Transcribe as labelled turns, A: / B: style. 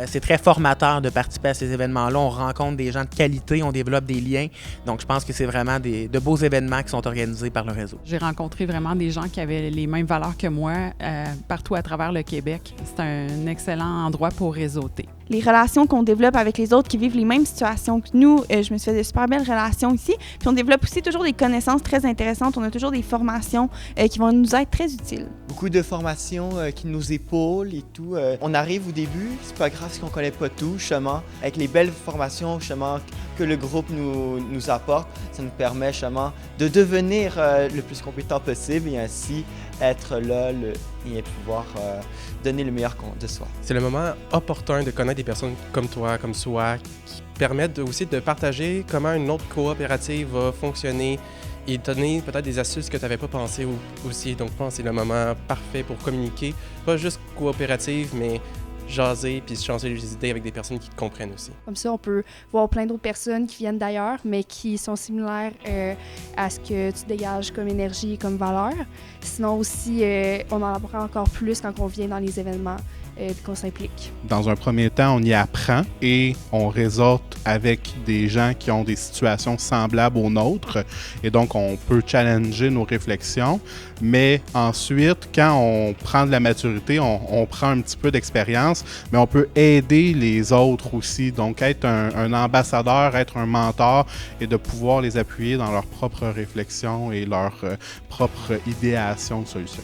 A: C'est très formateur de participer à ces événements-là. On rencontre des gens de qualité, on développe des liens. Donc, je pense que c'est vraiment de beaux événements qui sont organisés par le réseau.
B: J'ai rencontré vraiment des gens qui avaient les mêmes valeurs que moi partout à travers le Québec. C'est un excellent endroit pour réseauter.
C: Les relations qu'on développe avec les autres qui vivent les mêmes situations que nous, je me suis fait de super belles relations ici. Puis on développe aussi toujours des connaissances très intéressantes. On a toujours des formations qui vont nous être très utiles.
D: Beaucoup de formations qui nous épaulent et tout. On arrive au début, c'est pas grave si on connaît pas tout, justement. Avec les belles formations, justement, que le groupe nous apporte, ça nous permet, justement, de devenir le plus compétent possible et ainsi être là et pouvoir donner le meilleur de soi.
E: C'est le moment opportun de connaître des personnes comme toi, comme soi, qui permettent aussi de partager comment une autre coopérative va fonctionner et donner peut-être des astuces que tu n'avais pas pensé aussi. Donc, je pense que c'est le moment parfait pour communiquer, pas juste coopérative, mais jaser puis se changer les idées avec des personnes qui te comprennent aussi.
F: Comme ça, on peut voir plein d'autres personnes qui viennent d'ailleurs, mais qui sont similaires à ce que tu dégages comme énergie et comme valeur. Sinon aussi, on en apprend encore plus quand on vient dans les événements et qu'on s'implique.
G: Dans un premier temps, on y apprend et on réseaute avec des gens qui ont des situations semblables aux nôtres. Et donc, on peut challenger nos réflexions. Mais ensuite, quand on prend de la maturité, on prend un petit peu d'expérience, mais on peut aider les autres aussi. Donc, être un ambassadeur, être un mentor et de pouvoir les appuyer dans leurs propres réflexions et leur propre idéation de solutions.